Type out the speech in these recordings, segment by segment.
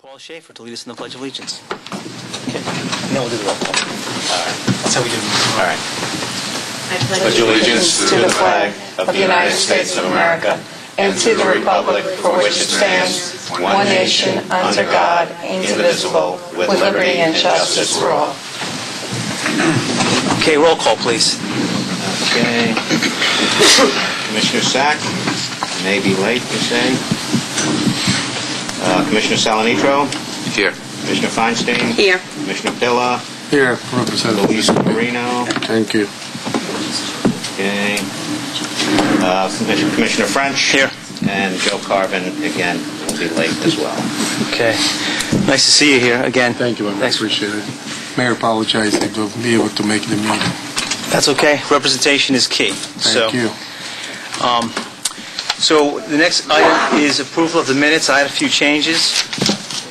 Paul Schaefer to lead us in the Pledge of Allegiance. Okay. And then we'll do the roll call. All right. That's how we do it. All right. I pledge allegiance to the flag of the United States of America and to the republic for which it stands, one nation, under God, indivisible, with liberty and justice for all. Okay, roll call, please. Okay. Commissioner Sach, may be late, you say. Commissioner Salanitro? Here. Commissioner Feinstein? Here. Commissioner Pilla? Here, Representative. Marino? Thank you. Okay. Commissioner French? Here. And Joe Carvin, again, will be late as well. Okay. Nice to see you here again. Thank you, I appreciate it. Mayor apologized for be able to make the meeting. That's okay. Representation is key. Thank you. So the next item is approval of the minutes. I had a few changes.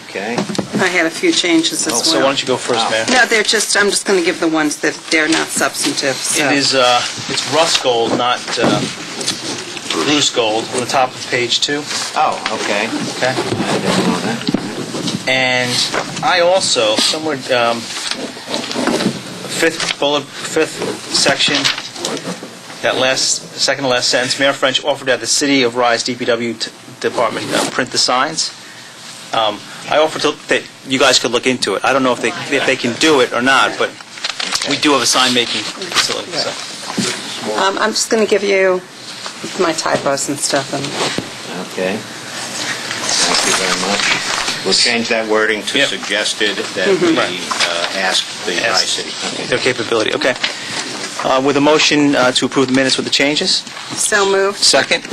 Okay. I had a few changes as well. So why don't you go first, Mayor? No, I'm just going to give the ones that they're not substantive. So. It is, it's rust gold, not Bruce gold, on the top of page 2. Oh, okay. Okay. I didn't know that. And I also, somewhere, fifth section, that second to last sentence, Mayor French offered that the City of Rise DPW Department print the signs. I offered that you guys could look into it. I don't know if they can do it or not, but we do have a sign-making facility. So. I'm just going to give you my typos and stuff. Okay. Thank you very much. We'll change that wording to suggested that we ask the Rise City. Okay. Their capability. Okay. With a motion to approve the minutes with the changes. So moved. Second.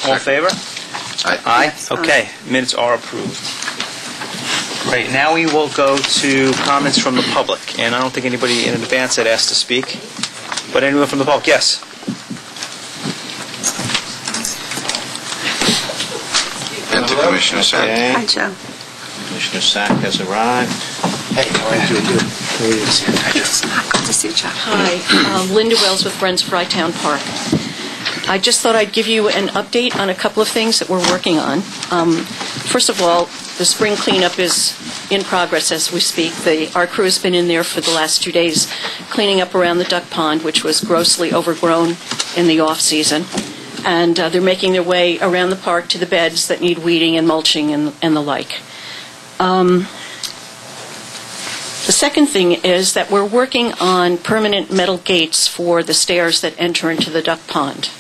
All in favor? Aye. Yes, Okay. Minutes are approved. Great. Now we will go to comments from the public. And I don't think anybody in advance had asked to speak. But anyone from the public? Yes. And to Commissioner Sach. Okay. Hi, Joe. Commissioner Sach has arrived. Hey, how are you? Good to see you, Joe. Hi, Linda Wells with Friends of Frytown Park. I just thought I'd give you an update on a couple of things that we're working on. First of all, the spring cleanup is in progress as we speak. Our crew has been in there for the last 2 days cleaning up around the duck pond, which was grossly overgrown in the off-season. And they're making their way around the park to the beds that need weeding and mulching and the like. The second thing is that we're working on permanent metal gates for the stairs that enter into the duck pond.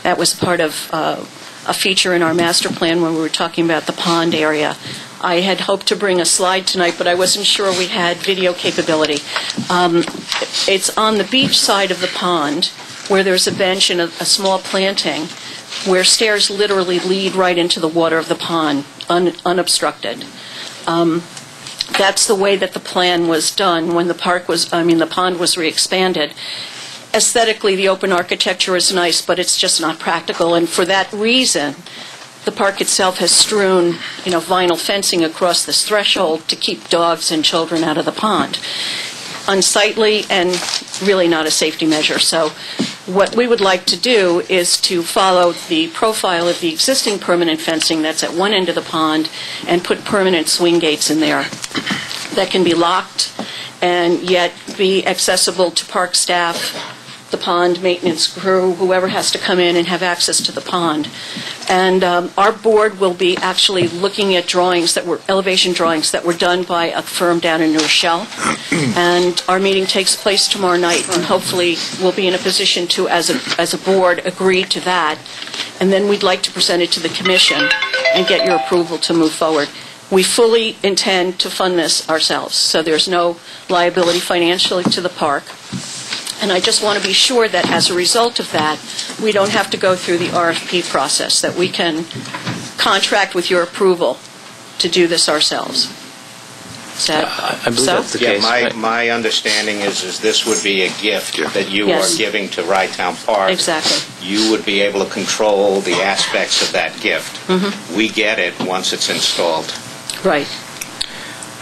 That was part of a feature in our master plan when we were talking about the pond area. I had hoped to bring a slide tonight, but I wasn't sure we had video capability. It's on the beach side of the pond where there's a bench and a small planting where stairs literally lead right into the water of the pond, unobstructed. That's the way that the plan was done when the pond was re-expanded. Aesthetically, the open architecture is nice, but it's just not practical. And for that reason, the park itself has strewn, vinyl fencing across this threshold to keep dogs and children out of the pond. Unsightly and really not a safety measure. So what we would like to do is to follow the profile of the existing permanent fencing that's at one end of the pond and put permanent swing gates in there that can be locked and yet be accessible to park staff, the pond maintenance crew, whoever has to come in and have access to the pond. And our board will be actually looking at elevation drawings that were done by a firm down in New Rochelle. And our meeting takes place tomorrow night, and hopefully we'll be in a position to, as a board, agree to that. And then we'd like to present it to the commission and get your approval to move forward. We fully intend to fund this ourselves, so there's no liability financially to the park. And I just want to be sure that as a result of that, we don't have to go through the RFP process, that we can contract with your approval to do this ourselves. Is that I believe so? that's the case. My understanding is this would be a gift that you are giving to Rytown Park. Exactly. You would be able to control the aspects of that gift. Mm-hmm. We get it once it's installed. Right.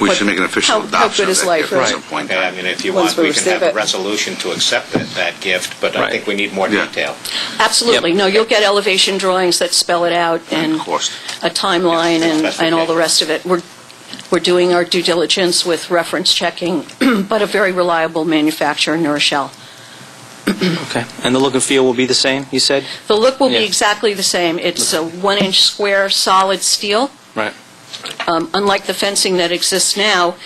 We should make an official adoption good of is that life, gift at right? some point. I mean, if you Once want, we we can receive have a it. resolution to accept that gift, but I think we need more detail. Absolutely. Yep. No, you'll get elevation drawings that spell it out and Of course. a timeline and all the rest of it. We're doing our due diligence with reference checking, but a very reliable manufacturer, Nourishell. Okay. And the look and feel will be the same, you said? The look will be Yeah. exactly the same. It's a 1-inch square solid steel. Right. Unlike the fencing that exists now,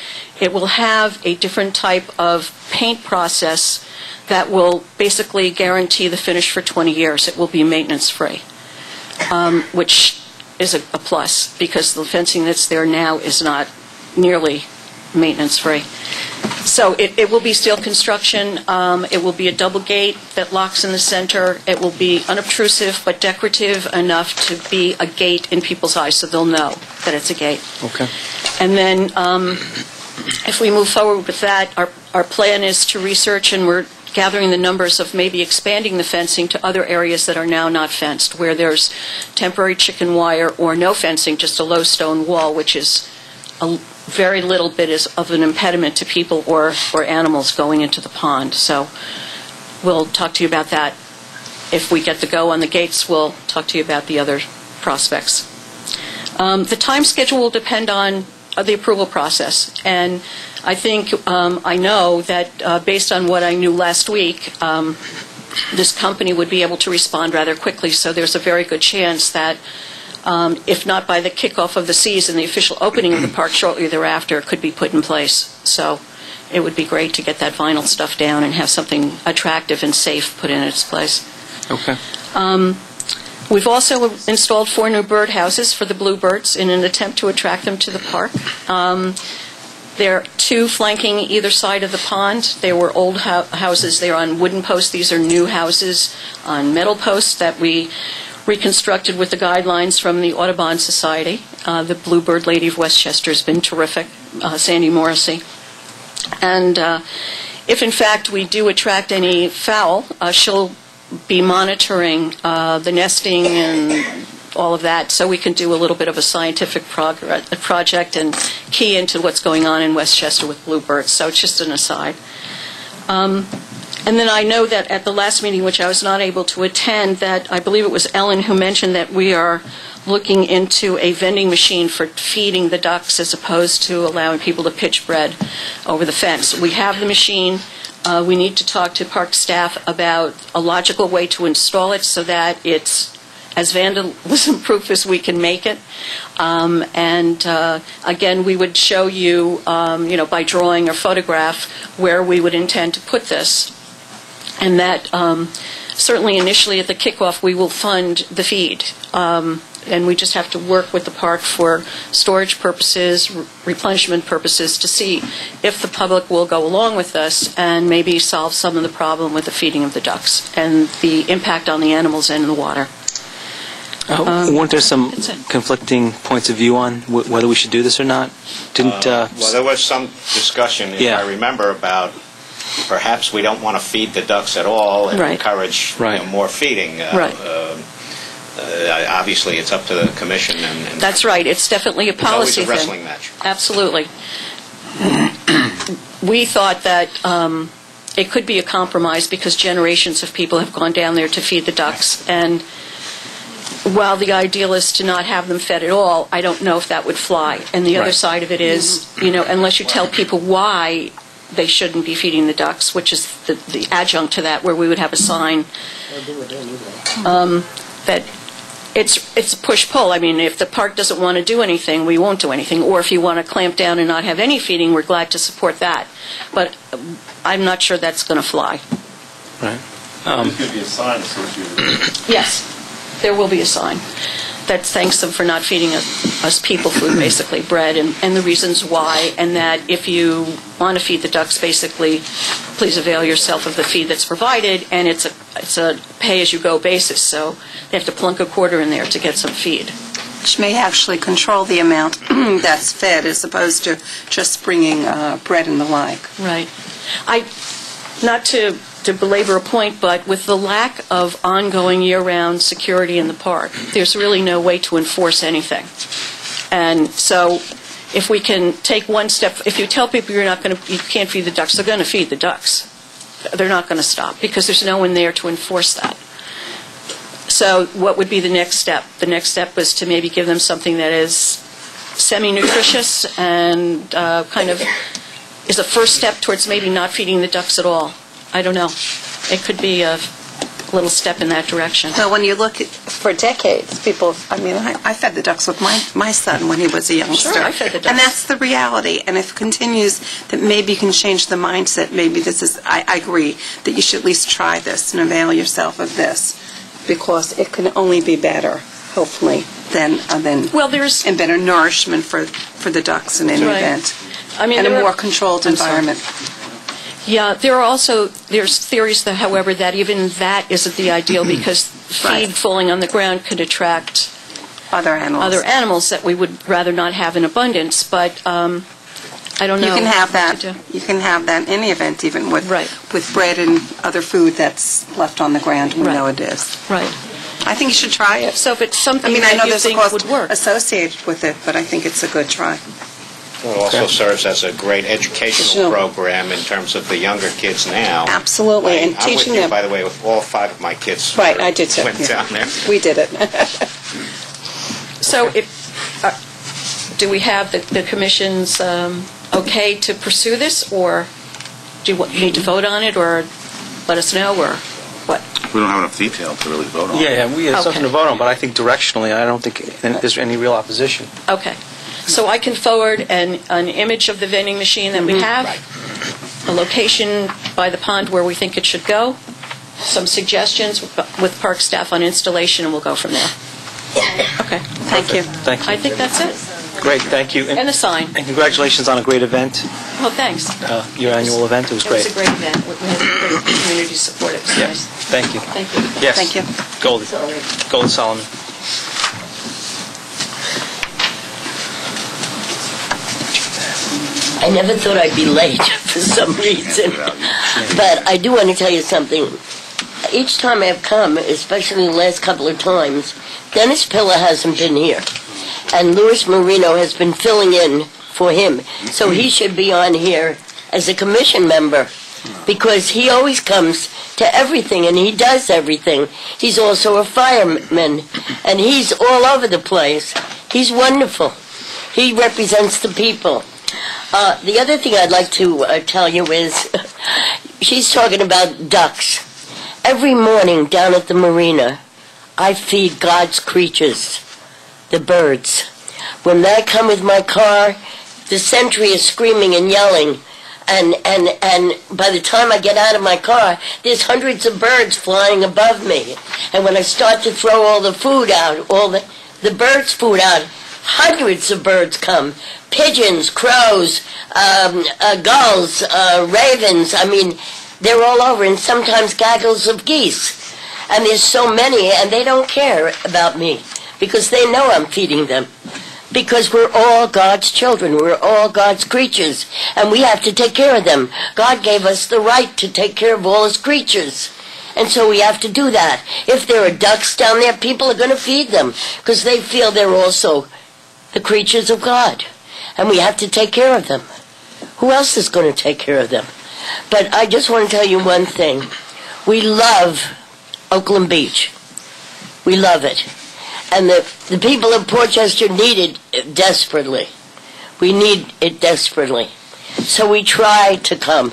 it will have a different type of paint process that will basically guarantee the finish for 20 years. It will be maintenance-free, which is a plus, because the fencing that's there now is not nearly maintenance-free. So it will be steel construction. It will be a double gate that locks in the center. It will be unobtrusive but decorative enough to be a gate in people's eyes, so they'll know that it's a gate. Okay. And then if we move forward with that, our plan is to research, and we're gathering the numbers of maybe expanding the fencing to other areas that are now not fenced, where there's temporary chicken wire or no fencing, just a low stone wall, which is a very little bit of an impediment to people or animals going into the pond. So we'll talk to you about that. If we get the go on the gates, we'll talk to you about the other prospects. The time schedule will depend on the approval process. And I think I know that based on what I knew last week, this company would be able to respond rather quickly. So there's a very good chance that if not by the kickoff of the season, the official opening of the park shortly thereafter could be put in place. So it would be great to get that vinyl stuff down and have something attractive and safe put in its place. Okay. We've also installed 4 new birdhouses for the bluebirds in an attempt to attract them to the park. There are 2 flanking either side of the pond. They were old houses. They're on wooden posts. These are new houses on metal posts that we reconstructed with the guidelines from the Audubon Society. The Bluebird Lady of Westchester has been terrific, Sandy Morrissey. And if, in fact, we do attract any fowl, she'll be monitoring the nesting and all of that, so we can do a little bit of a scientific project and key into what's going on in Westchester with bluebirds. So it's just an aside. And then I know that at the last meeting, which I was not able to attend, that I believe it was Ellen who mentioned that we are looking into a vending machine for feeding the ducks as opposed to allowing people to pitch bread over the fence. We have the machine. We need to talk to park staff about a logical way to install it so that it's as vandalism-proof as we can make it. Again, we would show you, by drawing or photograph where we would intend to put this. And that certainly initially at the kickoff we will fund the feed. And we just have to work with the park for storage purposes, replenishment purposes, to see if the public will go along with us and maybe solve some of the problem with the feeding of the ducks and the impact on the animals and the water. Weren't there some conflicting points of view on whether we should do this or not? Well, there was some discussion, if I remember, about perhaps we don't want to feed the ducks at all and encourage more feeding. Obviously, it's up to the commission. And that's right. It's definitely a policy thing. It's always a wrestling match. Absolutely. We thought that it could be a compromise because generations of people have gone down there to feed the ducks. And while the ideal is to not have them fed at all, I don't know if that would fly. And the other side of it is, unless you tell people why they shouldn't be feeding the ducks, which is the adjunct to that, where we would have a sign that it's push-pull. I mean, if the park doesn't want to do anything, we won't do anything. Or if you want to clamp down and not have any feeding, we're glad to support that. But I'm not sure that's going to fly. Right. There's going to be a sign associated with it. Yes, there will be a sign that thanks them for not feeding us people food, basically, bread, and the reasons why, and that if you want to feed the ducks, basically, please avail yourself of the feed that's provided, and it's a pay-as-you-go basis, so they have to plunk a quarter in there to get some feed. Which may actually control the amount that's fed as opposed to just bringing bread and the like. Right. Not to belabor a point, but with the lack of ongoing year-round security in the park, there's really no way to enforce anything. And so if we can take one step, if you tell people you can't feed the ducks, they're going to feed the ducks. They're not going to stop because there's no one there to enforce that. So what would be the next step? The next step was to maybe give them something that is semi-nutritious and kind of is a first step towards maybe not feeding the ducks at all. I don't know. It could be a little step in that direction. Well, when you look at, for decades, people, I fed the ducks with my son when he was a youngster. Sure, I fed the ducks. And that's the reality. And if it continues, that maybe you can change the mindset. Maybe this is, I agree, that you should at least try this and avail yourself of this, because it can only be better, hopefully, than Well, there's... and better nourishment for the ducks in any Right. event. I mean, and a there are- more controlled I'm sorry. environment. Yeah, there's theories that, however, that even that isn't the ideal because Right. feed falling on the ground could attract Other animals. that we would rather not have in abundance. But I don't know. You can have what that. to do. You can have that in any event, even with Right. with bread and other food that's left on the ground. We Right. know it is. Right. I think you should try it. So if it's something I know that you there's a think cost would work. associated with it, but I think it's a good try. It also serves as a great educational Sure. program in terms of the younger kids now. Absolutely, and I'm with teaching you, them. by the way, with all 5 of my kids. Right, I did too. Went Yeah. down there. We did it. So do we have the commission's okay to pursue this, or do you need to vote on it, or let us know, or what? We don't have enough detail to really vote on. Yeah, we have something to Okay. vote on, but I think directionally, I don't think there's any real opposition. Okay. So I can forward an image of the vending machine that we have, a location by the pond where we think it should go, some suggestions with park staff on installation, and we'll go from there. Okay. Thank you. Thank you. I think that's it. Great, thank you. And the sign. And congratulations on a great event, Well, thanks. your annual event. It was It was great. a great event. We had great community support. It was Yes, nice. thank you. Thank you. Yes. Thank you. Gold Solomon. I never thought I'd be late for some reason. But I do want to tell you something. Each time I've come, especially the last couple of times, Dennis Pilla hasn't been here. And Marino has been filling in for him. So he should be on here as a commission member, because he always comes to everything and he does everything. He's also a fireman, and he's all over the place. He's wonderful. He represents the people. The other thing I'd like to tell you is, she's talking about ducks. Every morning down at the marina, I feed God's creatures, the birds. When I come with my car, the sentry is screaming and yelling, and by the time I get out of my car, there's hundreds of birds flying above me. And when I start to throw all the food out, all the birds' food out, hundreds of birds come. Pigeons, crows, gulls, ravens. I mean, they're all over, and sometimes gaggles of geese. And there's so many, and they don't care about me because they know I'm feeding them. Because we're all God's children. We're all God's creatures, and we have to take care of them. God gave us the right to take care of all His creatures. And so we have to do that. If there are ducks down there, people are going to feed them because they feel they're also the creatures of God. And we have to take care of them. Who else is going to take care of them? But I just want to tell you one thing. We love Oakland Beach. We love it. And the people of Portchester need it desperately. We need it desperately. So we try to come.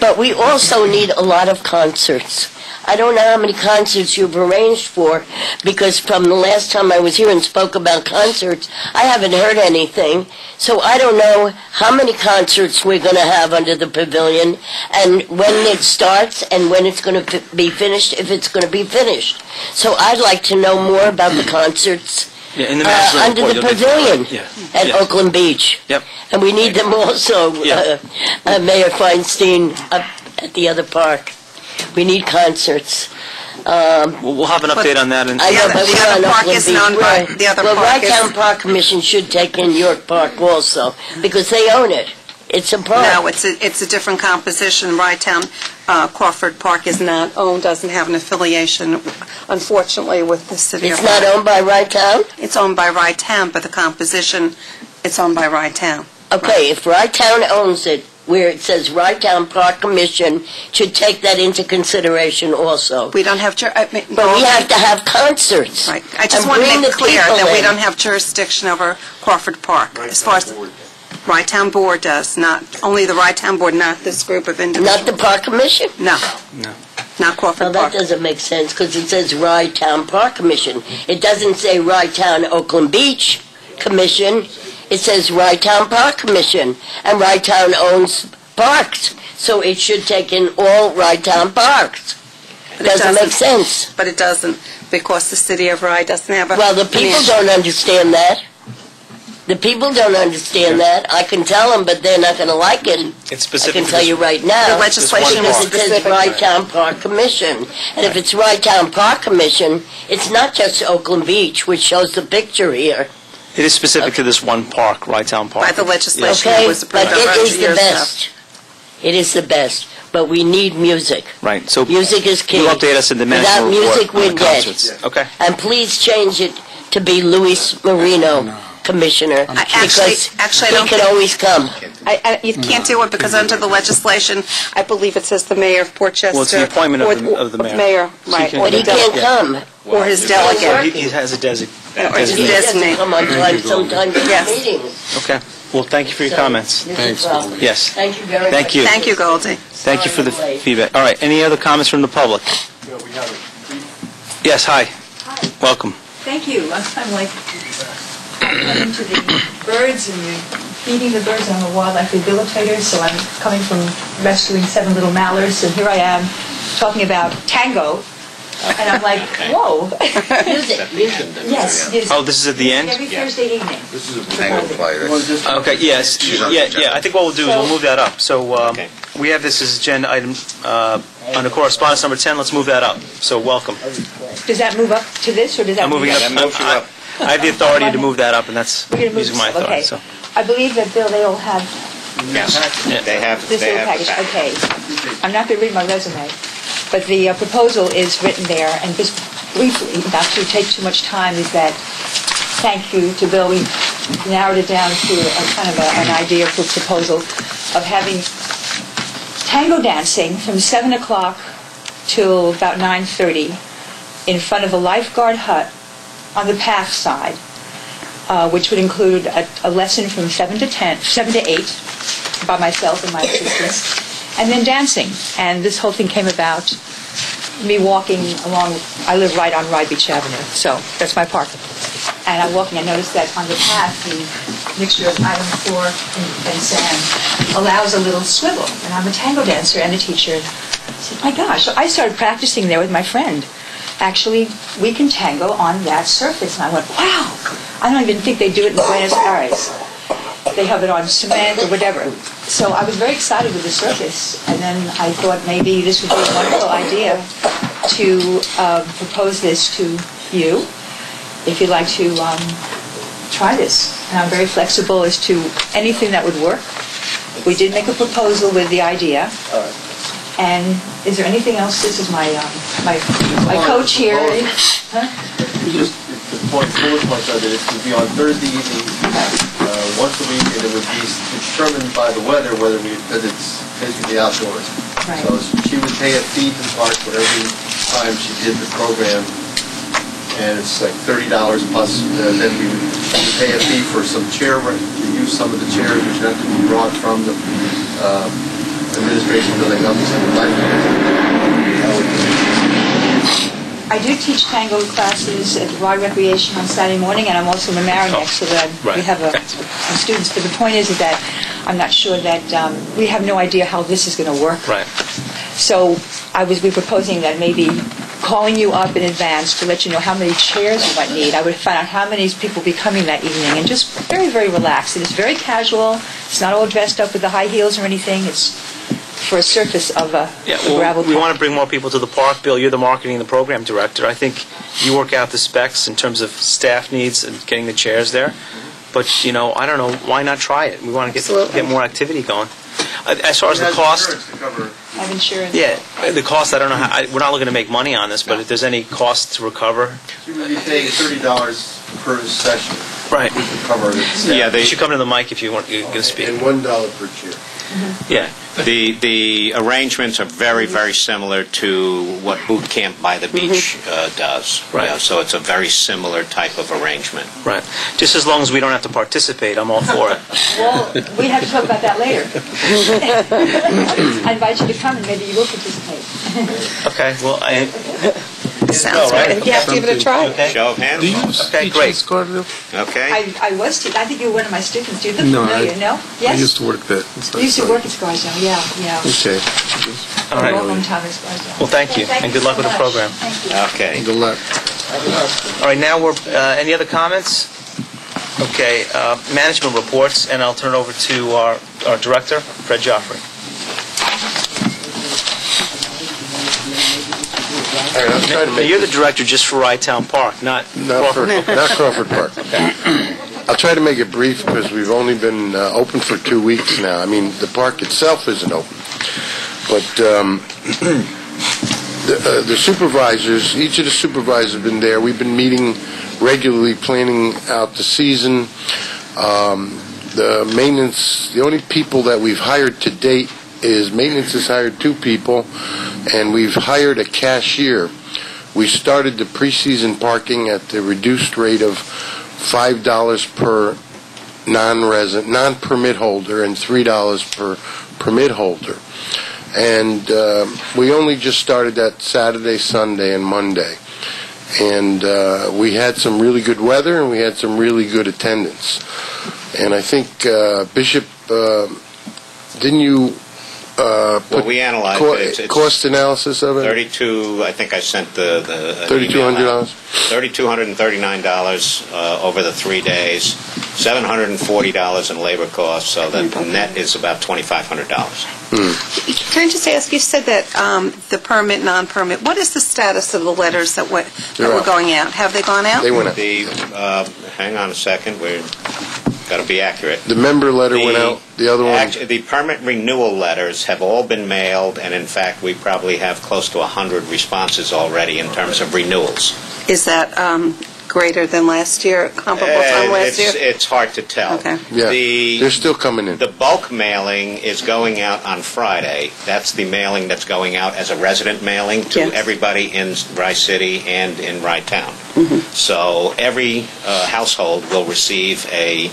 But we also need a lot of concerts. I don't know how many concerts you've arranged for, because from the last time I was here and spoke about concerts, I haven't heard anything. So I don't know how many concerts we're going to have under the pavilion, and when it starts, and when it's going to be finished, if it's going to be finished. So I'd like to know more about the concerts In the master under report, the you'll be- pavilion Yeah. at Yes. Oakland Beach. Yep. And we need them also, Yeah. Mayor Feinstein, up at the other park. We need concerts. We'll have an update on that. And I know, but the we're other on park Oakland isn't Beach. owned by- the other well, park is- Rytown Park Commission should take in York Park also, because they own it. It's a park. No, it's a different composition. Rytown Crawford Park is not owned, doesn't have an affiliation, unfortunately, with the city It's of not owned by Rytown? It's owned by Rytown, but the composition, it's owned by Rytown. Okay, if Rytown owns it, where it says Rye-Town Park Commission should take that into consideration also. We don't have, But we have to have concerts. right. I just and want to bring make the clear people that we in. don't have jurisdiction over Crawford Park. As far as Rye-Town Board does, not, only the Rye-Town Board, not this group of individuals. Not the Park Commission? No. No. Not Crawford Well, that Park. doesn't make sense, because it says Rye-Town Park Commission. It doesn't say Rye-Town Oakland Beach Commission. It says Rye-Town Park Commission, and Rye-Town owns parks, so it should take in all Rye-Town parks. But it Doesn't make sense. But it doesn't, because the city of Rye doesn't have a... Well, the people don't understand that. The people don't understand that. I can tell them, but they're not going to like it. It's I specific can to tell this- you right now. The legislation Because is it says specific. Rye-Town Park Commission. And if it's Rye-Town Park Commission, it's not just Oakland Beach, which shows the picture here. It is specific to this one park, Rye-Town Park. By the legislation Okay? that was approved But it over is the 2 years ago. best. It is the best. But we need music. Right, so Music is key. you'll update us in the Without management report music, on we're the dead. concerts. Okay. And please change it to be Luis Marino, Commissioner, Actually, because I he don't can think- always come. You can't do it because under the legislation, I believe it says the mayor of Portchester. Well, it's the appointment of the mayor. So right, he or can- But he the can't delegate. come. Or his Or delegate. he has a Or his He designate. doesn't designate. come on time, sometimes in Yes. meetings. Okay. Well, thank you for your comments. This is Thanks, a problem. Yes. Thank you very much. Thank you. Thank you, Goldie. Thank you for the feedback. All right, any other comments from the public? Yes, hi. Welcome. Thank you. I'm like, coming to the birds and feeding the birds. I'm a wildlife rehabilitator, so I'm coming from rescuing 7 little mallards, and here I am talking about tango, and I'm like, whoa. Music. Yes. Oh, this is at the end? Every Thursday evening. Okay, yes. Yeah, I think what we'll do is we'll move that up. So Okay. we have this as agenda item under correspondence number 10. Let's move that up. So welcome. Does that move up to this, or does that I'm moving move it up. That moves you up. I have the authority to move that up, and that's We're going to move using my this. authority. Okay. So. I believe that, Bill, they all have Yes, Yeah. they have this the little package. package. Okay. I'm not going to read my resume, but the proposal is written there, and just briefly, not to take too much time, is that, thank you to Bill, we narrowed it down to a kind of an idea for proposal of having tango dancing from 7 o'clock till about 9:30 in front of a lifeguard hut on the path side, which would include a lesson from 7 to 8 by myself and my assistants, and then dancing. And this whole thing came about me walking along. I live right on Rye Beach Avenue, so that's my park. And I'm walking, I noticed that on the path, the mixture of iron floor and sand allows a little swivel. And I'm a tango dancer and a teacher. I said, my gosh. So I started practicing there with my friend. Actually, we can tango on that surface. And I went, wow. I don't even think they do it in Buenos Aires. They have it on cement or whatever. So I was very excited with the surface. And then I thought maybe this would be a wonderful idea to propose this to you, if you'd like to try this. And I'm very flexible as to anything that would work. We did make a proposal with the idea. And is there anything else? This is my coach here. Huh? Just the bullet points are that it would be on Thursday evening, once a week, and it would be determined by the weather because it's basically outdoors. Right. So she would pay a fee to the park for every time she did the program, and it's like $30 plus. Then she would pay a fee for some chair rent, to use some of the chairs which have to be brought from the administration building up to the I do teach tango classes at Rye Recreation on Saturday morning, and I'm also in the Marinex, so that we have some students. But the point is that I'm not sure that we have no idea how this is going to work. Right. So I was proposing that maybe calling you up in advance to let you know how many chairs you might need. I would find out how many people will be coming that evening, and just very, very relaxed. It is very casual. It's not all dressed up with the high heels or anything. It's for a surface of a gravel we path. want to bring more people to the park. Bill, you're the marketing and the program director. I think you work out the specs in terms of staff needs and getting the chairs there. But, I don't know, why not try it? We want to get more activity going. As far as the cost, I have insurance. yeah, the cost, I don't know how, we're not looking to make money on this, but if there's any cost to recover, She would be paying $30 per session. Right. we can cover it. Yeah, they should come to the mic if you're going to speak. And $1 per chair. Yeah. The arrangements are very, very similar to what Boot Camp by the Beach does. Right. You know, so it's a very similar type of arrangement. Right. Just as long as we don't have to participate, I'm all for it. Well, we have to talk about that later. I invite you to come and maybe you will participate. Okay, well, Sounds right? good. You have to give it a try. Okay. Show of hands. Do you Okay, teach great. in Scarlett? Okay. I think you were one of my students. Do you look No, familiar? No? I Yes? used to work there. You used to work at Scarsdale, yeah. Okay. All A right. long time at Scarsdale. Well, thank you, and good luck with the program. Thank you. Okay. Good luck. All right, now we're, any other comments? Okay, management reports, and I'll turn it over to our director, Fred Joffrey. All right, I'll try to Now, make you're the director just for Rye-Town Park, not Crawford. not Crawford Park. I'll try to make it brief because we've only been open for 2 weeks now. I mean, the park itself isn't open, but the supervisors, each of the supervisors have been there. We've been meeting regularly, planning out the season. The maintenance, the only people that we've hired to date is maintenance has hired 2 people, and we've hired a cashier. We started the preseason parking at the reduced rate of $5 per non-permit holder and $3 per permit holder. And we only just started that Saturday, Sunday, and Monday. And we had some really good weather, and we had some really good attendance. And I think, Bishop, didn't you Well, we analyzed it. It's cost analysis of it? 32. I think I sent the $3,200? $3,239 over the 3 days. $740 in labor costs. So the net is about $2,500. Can I just ask, you said that the permit, non-permit, what is the status of the letters that were going out? Have they gone out? They went out. Hang on a second. We've got to be accurate. The member letter went out. The other one? The permit renewal letters have all been mailed, and in fact, we probably have close to 100 responses already in terms of renewals. Is that greater than last year, comparable time last year? It's hard to tell. Okay. Yeah, they're still coming in. The bulk mailing is going out on Friday. That's the mailing that's going out as a resident mailing to everybody in Rye City and in Rye Town. So every household will receive a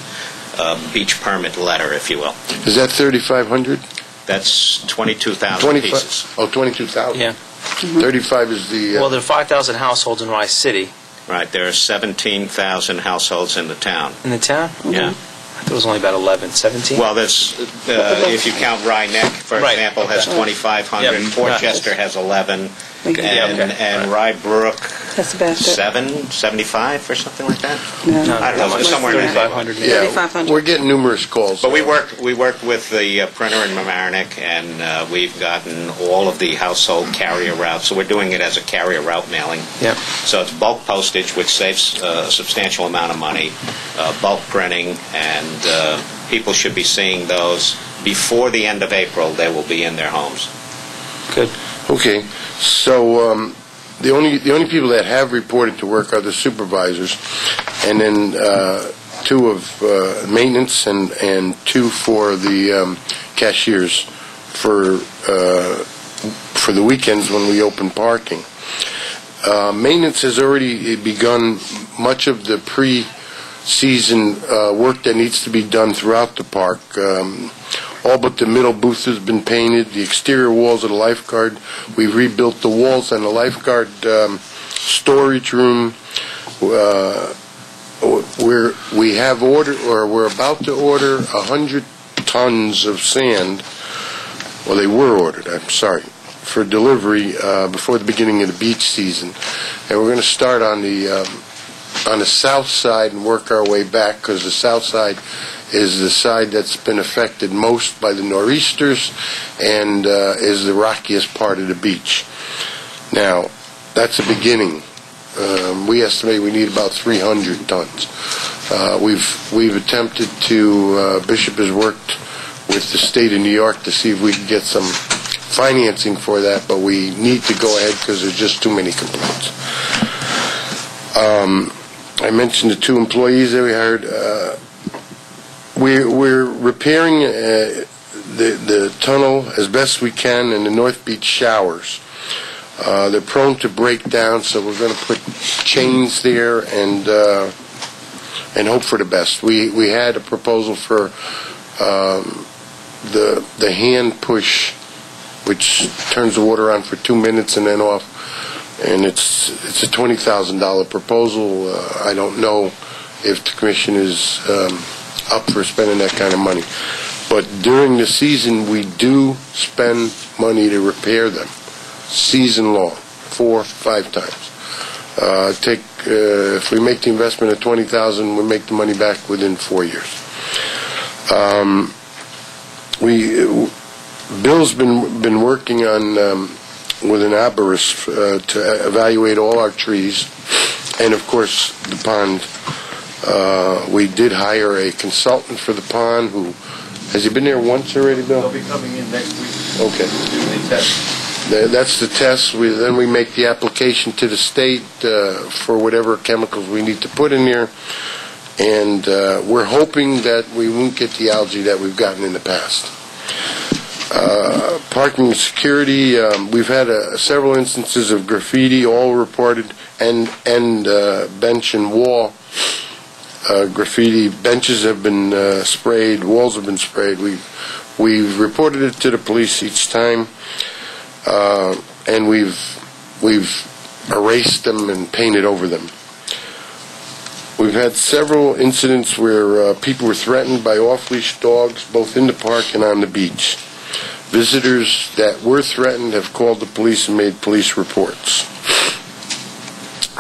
beach permit letter, if you will. Is that 3,500? That's 22,000 pieces. Oh, 22,000. Yeah. 35 is the... Well, there are 5,000 households in Rye City. Right, there are 17,000 households in the town. In the town? Yeah. I thought it was only about 11, 17? Well, there's, if you count Rye Neck, for example, has 2,500. Portchester has 11. And Rye Brook, That's about 75 or something like that. No. I don't know, somewhere in that. 3,500. Yeah, 3,500. we're getting numerous calls. But we worked with the printer in Mamaroneck, and we've gotten all of the household carrier routes. So we're doing it as a carrier route mailing. Yep. So it's bulk postage, which saves a substantial amount of money, bulk printing, and people should be seeing those before the end of April. They will be in their homes. Good. Okay, so the only people that have reported to work are the supervisors, and then 2 of maintenance and 2 for the cashiers for the weekends when we open parking. Maintenance has already begun much of the pre-season work that needs to be done throughout the park. All but the middle booth has been painted, the exterior walls of the lifeguard. We've rebuilt the walls on the lifeguard storage room. We're about to order 100 tons of sand. Well, they were ordered, I'm sorry, for delivery before the beginning of the beach season. And we're going to start on the south side and work our way back, because the south side is the side that's been affected most by the nor'easters and is the rockiest part of the beach. Now, that's a beginning. We estimate we need about 300 tons. We've attempted to, Bishop has worked with the state of New York to see if we can get some financing for that, but we need to go ahead because there's just too many complaints. I mentioned the 2 employees that we hired. We're repairing the tunnel as best we can in the North Beach showers. They're prone to break down, so we're going to put chains there and hope for the best. We had a proposal for the hand push, which turns the water on for 2 minutes and then off, and it's a $20,000 proposal. I don't know if the commission is up for spending that kind of money, but during the season we do spend money to repair them, season long, 4 or 5 times. If we make the investment of $20,000, we make the money back within 4 years. Bill's been working on with an arborist to evaluate all our trees, and of course the pond. We did hire a consultant for the pond. Who has he been there once already, Bill? They'll be coming in next week. Okay. Do the test. That's the test. Then we make the application to the state for whatever chemicals we need to put in there, and we're hoping that we won't get the algae that we've gotten in the past. Parking and security, we've had several instances of graffiti, all reported, and bench and wall graffiti. Benches have been sprayed, walls have been sprayed. We've reported it to the police each time, and we've erased them and painted over them. We've had several incidents where people were threatened by off-leash dogs, both in the park and on the beach. Visitors that were threatened have called the police and made police reports.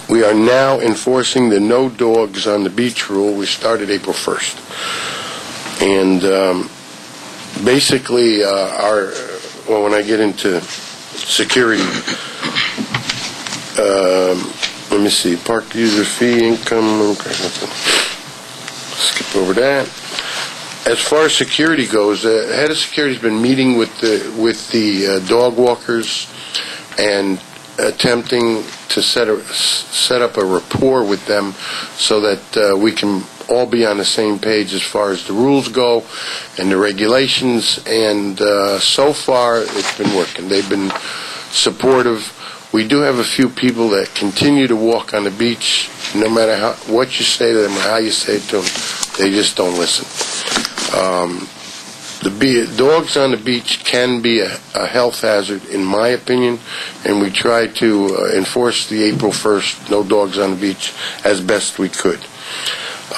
We are now enforcing the no dogs on the beach rule. We started April 1st. And basically, when I get into security, let me see, park user fee, income, skip over that. As far as security goes, the head of security has been meeting with the dog walkers and attempting to set up a rapport with them so that we can all be on the same page as far as the rules go and the regulations. And so far, it's been working. They've been supportive. We do have a few people that continue to walk on the beach, no matter what you say to them or how you say it to them. They just don't listen. Dogs on the beach can be a health hazard, in my opinion, and we try to enforce the April 1st no dogs on the beach as best we could.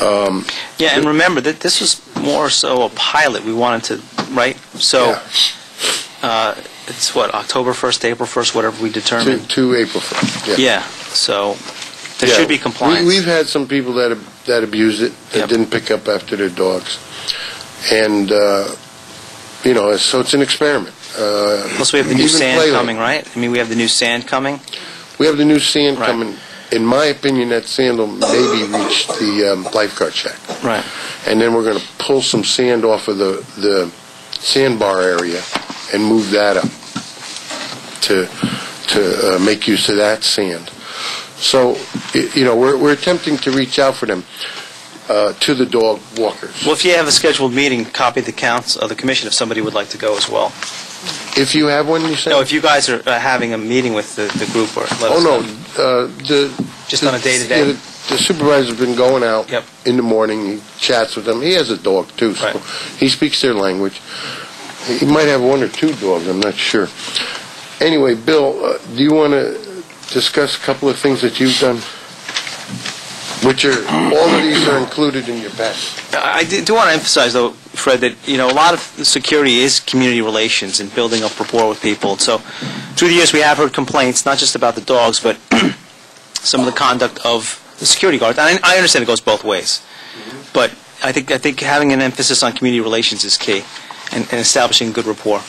And remember that this was more so a pilot. We wanted to, right? So it's what, October 1st, April 1st, whatever we determine. To April 1st. Yeah. So there should be compliance. We've had some people that abuse it, that didn't pick up after their dogs. And, so it's an experiment. Plus we have the new sand coming, right? I mean, we have the new sand coming. We have the new sand coming. In my opinion, that sand will maybe reach the lifeguard shack. Right. And then we're going to pull some sand off of the sandbar area and move that up to make use of that sand. So, we're attempting to reach out for them. To the dog walkers. Well, if you have a scheduled meeting, copy the the commission if somebody would like to go as well. If you have one, you say? No, if you guys are having a meeting with the group, or let us know. Just on a day-to-day. The supervisor's been going out in the morning. He chats with them. He has a dog too, so he speaks their language. He might have 1 or 2 dogs. I'm not sure. Anyway, Bill, do you want to discuss a couple of things that you've done? Which all of these are included in your package. I do want to emphasize, though, Fred, that a lot of security is community relations and building up rapport with people. So, through the years, we have heard complaints not just about the dogs, but some of the conduct of the security guards. And I understand it goes both ways, but I think having an emphasis on community relations is key, and establishing good rapport.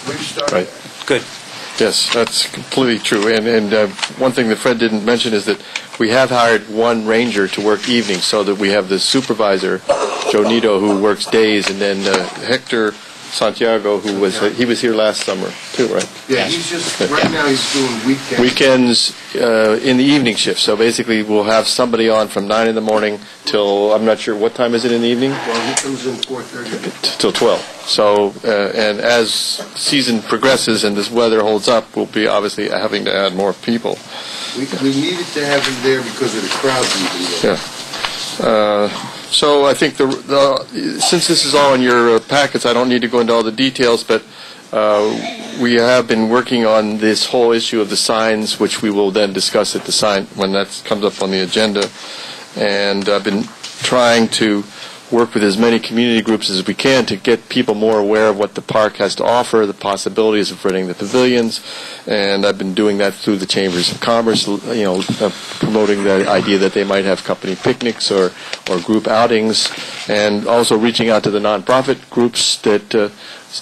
Right. Good. Yes, that's completely true. And one thing that Fred didn't mention is that we have hired 1 ranger to work evenings, so that we have the supervisor, Joe Nito, who works days, and then Hector Santiago, who was he was here last summer too, right? Yeah, he's just, right now he's doing weekends. Weekends in the evening shift. So basically, we'll have somebody on from 9 in the morning till, I'm not sure, what time is it in the evening? Well, he comes in 4:30. Till 12. So, and as season progresses and this weather holds up, we'll be obviously having to add more people. We needed to have him there because of the crowds even there. Yeah. So I think since this is all in your packets, I don't need to go into all the details, but we have been working on this whole issue of the signs, which we will then discuss at the sign when that comes up on the agenda. And I've been trying to work with as many community groups as we can to get people more aware of what the park has to offer, the possibilities of renting the pavilions, and I've been doing that through the Chambers of Commerce, promoting the idea that they might have company picnics or group outings, and also reaching out to the nonprofit groups that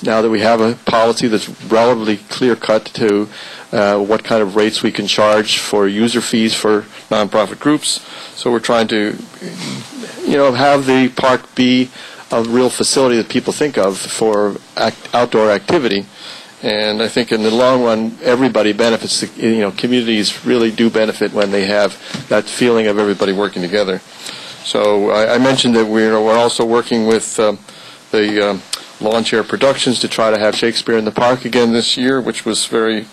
now that we have a policy that's relatively clear-cut to what kind of rates we can charge for user fees for nonprofit groups. So we're trying to have the park be a real facility that people think of for outdoor activity. And I think in the long run, everybody benefits. Communities really do benefit when they have that feeling of everybody working together. So I mentioned that we're also working with the Lawn Chair Productions to try to have Shakespeare in the Park again this year, which was very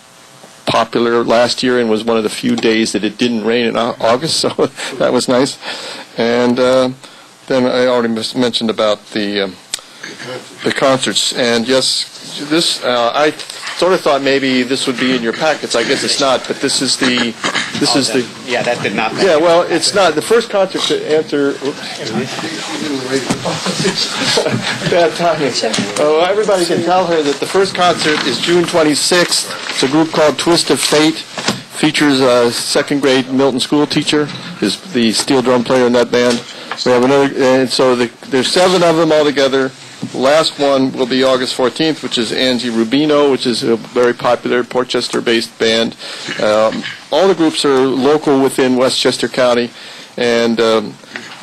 popular last year and was one of the few days that it didn't rain in August, so that was nice. And then I already mentioned about the concerts. And yes, this I sort of thought maybe this would be in your packets. I guess it's not, but this is the Yeah, that did not. Yeah, well, it's not. The first concert to answer. Bad timing. Oh, everybody can tell her that the first concert is June 26th. It's a group called Twist of Fate. Features a second grade Milton school teacher, is the steel drum player in that band. We have another, and so there's 7 of them all together. The last one will be August 14th, which is Angie Rubino, which is a very popular Portchester-based band. All the groups are local within Westchester County, and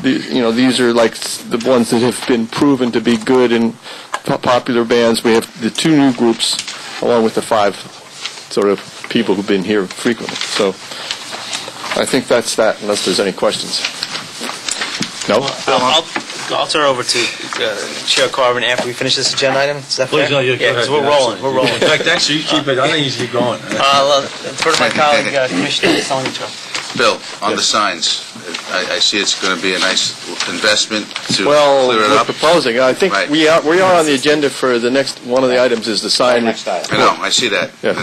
these are like the ones that have been proven to be good and popular bands. We have the 2 new groups, along with the 5 sort of people who've been here frequently. So I think that's that, unless there's any questions. No? I'll turn over to Chair Carvin after we finish this agenda item. Is that fair? Please, no, yeah, because we're rolling. We're rolling. In fact, actually, you keep it. I think you keep going. First, my colleague, Commissioner Salanitro. Bill, on the signs, I see it's going to be a nice investment to Well, clear it we're up. proposing. I think Right. we are on the agenda for the next. One of the items is the sign. Next item. I know, I see that. Yeah.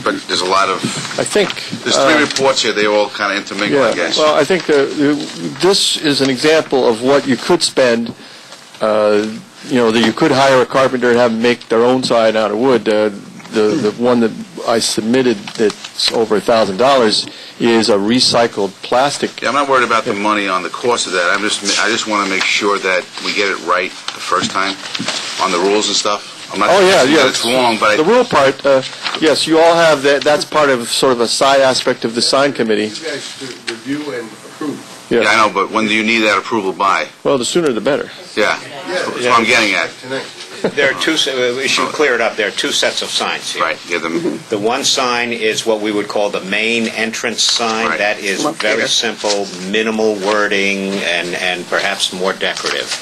But there's a lot of, I think there's 3 reports here, they all kind of intermingle, I guess. Well, I think this is an example of what you could spend. That you could hire a carpenter and have them make their own sign out of wood. The one that I submitted that's over $1,000 is a recycled plastic. Yeah, I'm not worried about the money on the cost of that. I just want to make sure that we get it right the first time on the rules and stuff. I'm not suggesting that it's wrong, but the rule part, yes, you all have that. That's part of sort of a side aspect of the sign committee. You guys to review and approve. Yeah, I know, but when do you need that approval by? Well, the sooner the better. Yeah, that's what I'm getting at. Tonight. There are 2, we should clear it up, there are 2 sets of signs here. Right, give them, The one sign is what we would call the main entrance sign. Right. That is very simple, minimal wording, and perhaps more decorative.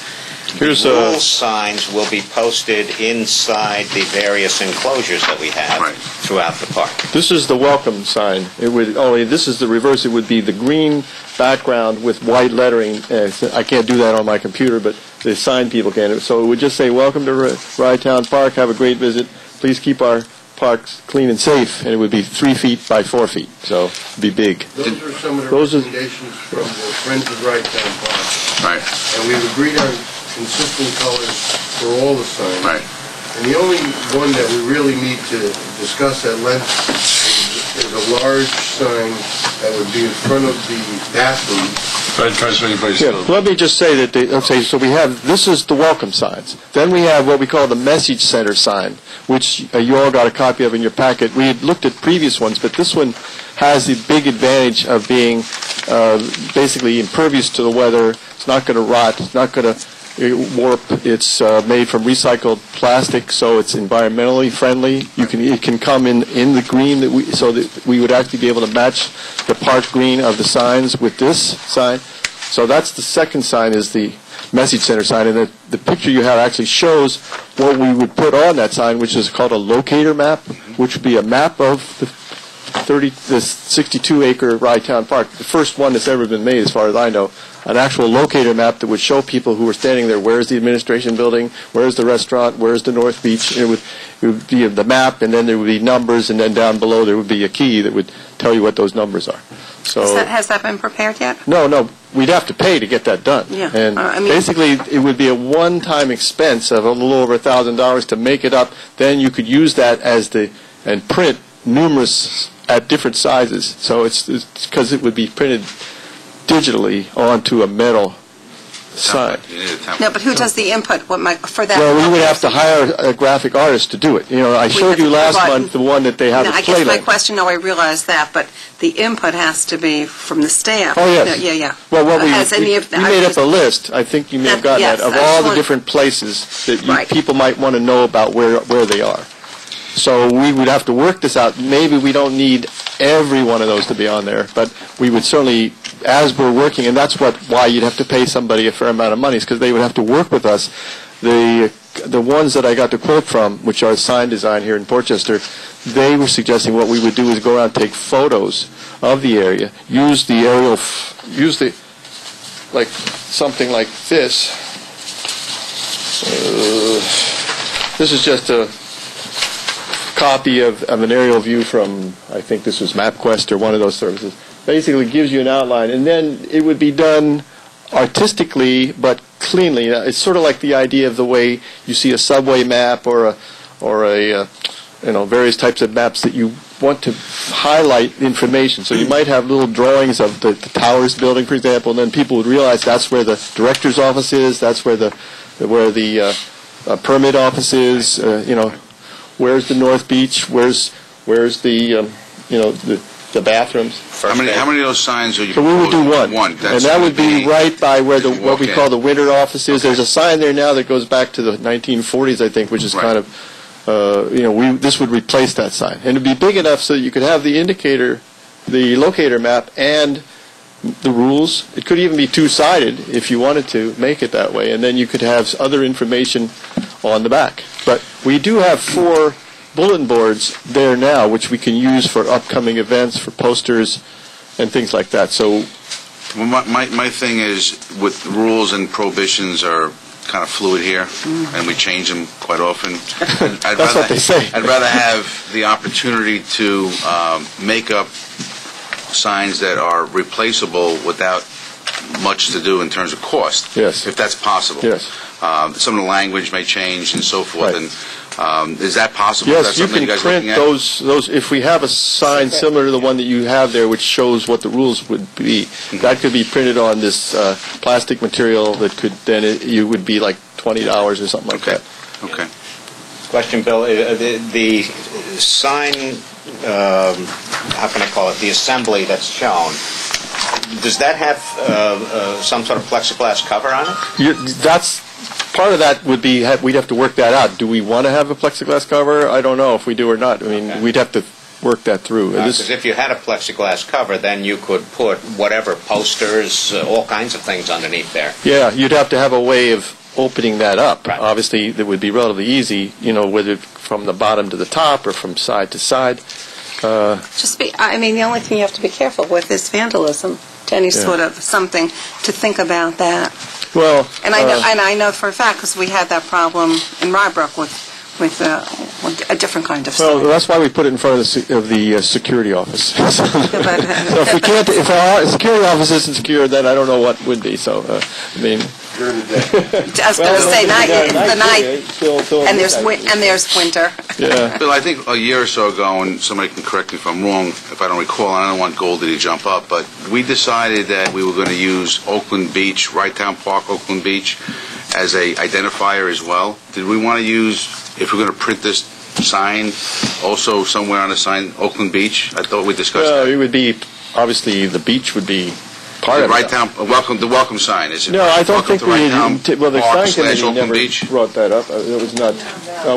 Here's Rule signs will be posted inside the various enclosures that we have Right. throughout the park. This is the welcome sign. This is the reverse. It would be the green background with white lettering. I can't do that on my computer, but the sign people can. So it would just say, "Welcome to Rye-Town Park. Have a great visit. Please keep our parks clean and safe." And it would be 3 feet by 4 feet, so it'd be big. Those are some of the Those are- recommendations from the Friends of Wright-Town Park. right, And we've agreed on consistent colors for all the signs. right. And the only one that we really need to discuss at length is a large sign that would be in front of the bathroom. Yeah, let me just say that, so we have, this is the welcome signs. Then we have what we call the message center sign, which you all got a copy of in your packet. We had looked at previous ones, but this one has the big advantage of being basically impervious to the weather. It's not going to rot. It's not going to warp. It's made from recycled plastic, so it's environmentally friendly. It can come in the green so that we would actually be able to match the park green of the signs with this sign. So that's the second sign, is the message center sign, and the picture you have actually shows what we would put on that sign, which is called a locator map, which would be a map of the 62-acre Rye-Town Park, the first one that's ever been made, as far as I know, an actual locator map that would show people who were standing there, where's the administration building, where's the restaurant, where's the North Beach. It would be the map, and then there would be numbers, and then down below there would be a key that would tell you what those numbers are. So has that been prepared yet? No, we'd have to pay to get that done. Yeah. And basically it would be a one-time expense of a little over $1,000 to make it up. Then you could use that and print numerous at different sizes. So it's because it would be printed digitally onto a metal sign. No, but who does the input for that? Well, we would have to hire a graphic artist to do it. I showed you last month the one that they have at I guess Playland. my question, I realize that, but the input has to be from the staff. Oh, yes. Yeah. Well, we made up a list. I think you may have gotten that, of all the different places that people might want to know about where they are. So we would have to work this out. Maybe we don't need every one of those to be on there, but we would certainly, as we're working, and that's why you'd have to pay somebody a fair amount of money, is because they would have to work with us. The ones that I got the quote from, which are sign design here in Portchester, they were suggesting what we would do is go around and take photos of the area, use like something like this. This is just a copy of an aerial view from, I think this was MapQuest or one of those services. Basically gives you an outline, and then it would be done artistically but cleanly. It's sort of like the idea of the way you see a subway map or a various types of maps that you want to highlight information. So you might have little drawings of the Towers building, for example, and then people would realize that's where the director's office is, that's where the permit office is, where's the North Beach, where's the bathrooms. How many of those signs are you So we would do one. One. And that would be right by where what we call the winter office is. Okay. There's a sign there now that goes back to the 1940s, I think, which is kind of, this would replace that sign. And it would be big enough so that you could have the indicator, the locator map, and the rules. It could even be two-sided if you wanted to make it that way. And then you could have other information on the back. But we do have 4 bulletin boards there now, which we can use for upcoming events, for posters, and things like that. So, well, my thing is, with rules and prohibitions are kind of fluid here, and we change them quite often. That's what they say. I'd rather have the opportunity to make up signs that are replaceable without much to do in terms of cost. Yes. If that's possible. Yes. Some of the language may change and so forth. Right. And is that possible? Yes, you can you guys print those. If we have a sign similar to the one that you have there, which shows what the rules would be, that could be printed on this plastic material. That could you would be like $20 or something like that. Okay. Question, Bill. The sign, how can I call it? The assembly that's shown. Does that have some sort of plexiglass cover on it? That's part of that would be we'd have to work that out. Do we want to have a plexiglass cover? I don't know if we do or not. I mean, we'd have to work that through. Because if you had a plexiglass cover, then you could put whatever posters, all kinds of things underneath there. Yeah, you'd have to have a way of opening that up. Right. Obviously, that would be relatively easy. Whether from the bottom to the top or from side to side. The only thing you have to be careful with is vandalism. To any sort of something to think about that. Well, and I know for a fact because we had that problem in Rybrook with a different kind of Well, sign. that's why we put it in front of the security office. So if our security office isn't secure, then I don't know what would be. So I was going to say the night, and there's winter. Yeah. Bill, I think a year or so ago, and somebody can correct me if I'm wrong, if I don't recall, and I don't want Goldie to jump up, but we decided that we were going to use Oakland Beach, Wright-Town Park, Oakland Beach, as a identifier as well. Did we want to use, if we're going to print this sign, also somewhere on the sign, Oakland Beach? I thought we discussed that. It would be, obviously, the beach would be Part of Right it. Town, the welcome sign, is it? No, I don't Welcome think to Right Town the Park sign committee /Oakland never Beach? brought that up. It was not.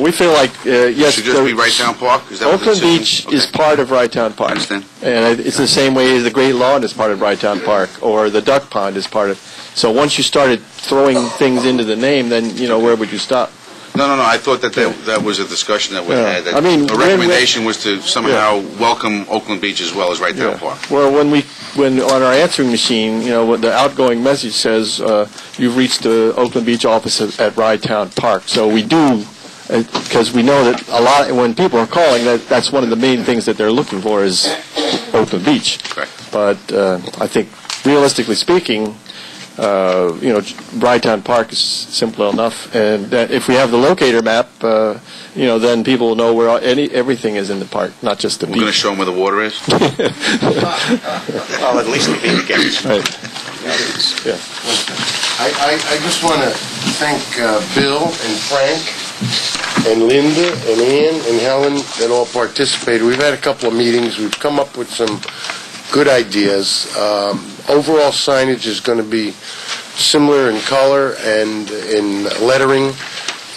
We feel like, yes. Should just be Right Town Park? Is that what the Oakland decision Beach Okay. is part of Right Town Park. I understand. And it's the same way as the Great Lawn is part of Right Town Park, or the Duck Pond is part of. So once you started throwing things into the name, then, where would you stop? No. I thought that was a discussion that we Yeah. had. That I mean, the recommendation was to somehow welcome Oakland Beach as well as Right Town Park. Well, when on our answering machine, when the outgoing message says you've reached the Oakland Beach office at Rye Town Park, so we do, because we know that when people are calling, that's one of the main things that they're looking for is Oakland Beach. Correct. But I think, realistically speaking, Rye Town Park is simple enough, and that if we have the locator map, then people will know where everything is in the park, not just the beach. We're going to show them where the water is? Well, at least the beach gets. Right. Yeah. I just want to thank Bill and Frank and Linda and Ann and Helen that all participated. We've had a couple of meetings. We've come up with some good ideas. Overall signage is going to be similar in color and in lettering,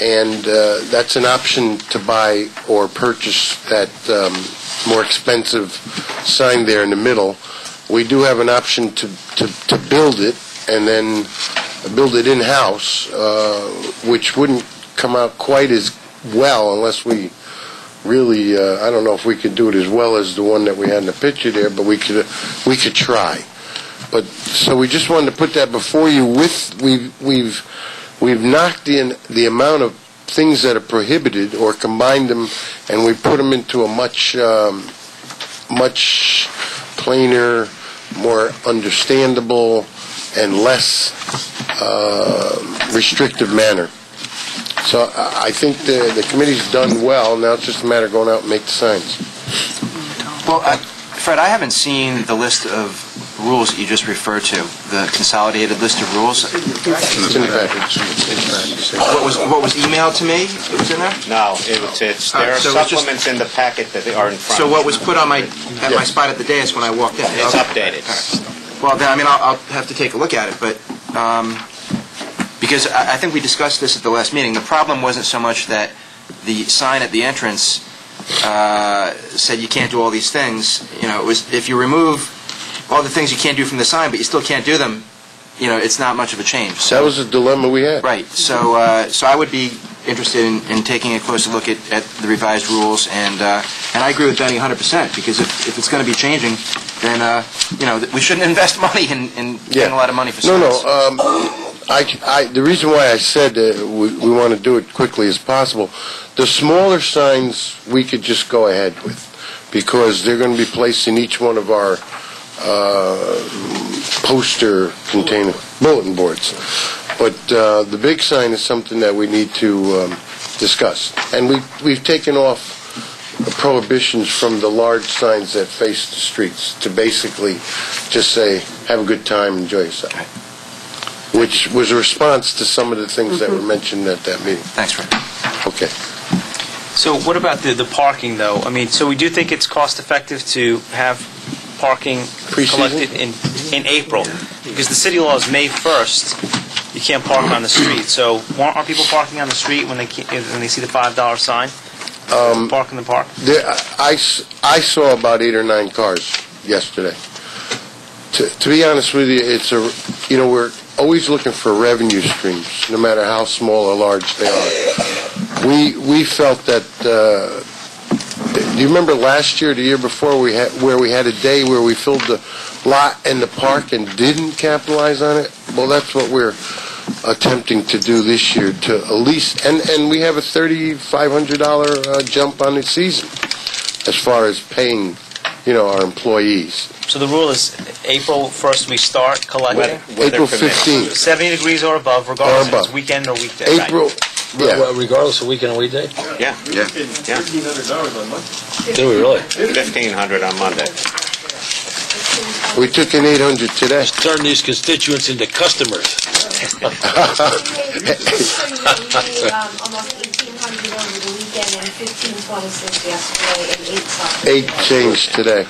and that's an option to buy or purchase that more expensive sign there in the middle. We do have an option to build it and then build it in-house, which wouldn't come out quite as well unless we really, I don't know if we could do it as well as the one that we had in the picture there, but we could try. But so we just wanted to put that before you. We've knocked in the amount of things that are prohibited or combined them, and we put them into a much plainer, more understandable, and less restrictive manner. So I think the committee's done well. Now it's just a matter of going out and make the signs. Well, Fred, I haven't seen the list of rules that you just referred to, the consolidated list of rules. It's in the package. What was emailed to me? It was in there? No, there are so supplements in the packet that are in front. So what was put on my spot at the dais when I walked in? It's updated. Well, then, I'll have to take a look at it, but because I think we discussed this at the last meeting. The problem wasn't so much that the sign at the entrance said you can't do all these things. It was if you remove all the things you can't do from the sign, but you still can't do them, it's not much of a change. So, that was a dilemma we had. Right. So I would be interested in taking a closer look at the revised rules, and I agree with Benny 100%, because if it's going to be changing, then we shouldn't invest money in getting a lot of money for signs. The reason why I said we want to do it quickly as possible, the smaller signs we could just go ahead with, because they're going to be placed in each one of our poster container bulletin boards. But the big sign is something that we need to discuss. And we've taken off prohibitions from the large signs that face the streets to basically just say, have a good time, enjoy yourself. Which was a response to some of the things that were mentioned at that meeting. Thanks, Fred. Okay. So what about the parking, though? So we do think it's cost-effective to have parking collected in April, because the city law is May 1st. You can't park on the street. So aren't people parking on the street when they see the $5 sign? Park in the park? I saw about 8 or 9 cars yesterday. To be honest with you, we're always looking for revenue streams, no matter how small or large they are. We felt that. Do you remember last year, the year before, where we had a day where we filled the lot and the park and didn't capitalize on it? Well, that's what we're attempting to do this year, to at least, and we have a $3,500 jump on the season as far as paying, our employees. So the rule is April 1st we start collecting? April 15th. 70 degrees or above, regardless if it's weekend or weekday. April, yeah. Well, regardless of weekend or weekday? Yeah. $1,500 on Monday. Did we really? $1,500 on Monday. We took in 800 today. Turn these constituents into customers. Almost 1,800 over the weekend, and 1526 yesterday and 8 something. 8 changed today.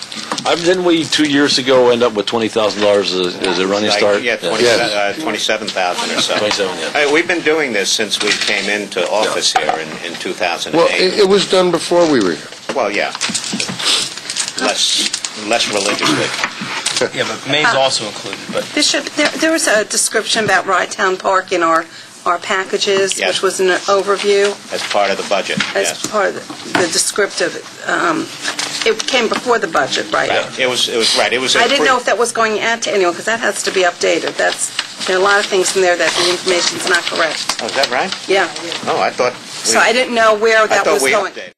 Didn't we 2 years ago end up with $20,000 as a running start? Yeah, 27,000 or so. 27, yeah. Hey, we've been doing this since we came into office here in 2008. Well, it was done before we were here. Well, yeah. Less religiously. Yeah, but May's also included, but... Bishop, there was a description about Rye Town Park in our packages, Yes. which was an overview. As part of the budget, As yes. part of the descriptive, it came before the budget, right? Right. It was right. It was. I didn't know if that was going out to anyone, because that has to be updated. There are a lot of things in there that the information's not correct. Oh, is that right? Yeah. Oh, I thought. So I didn't know where that was going. Updated.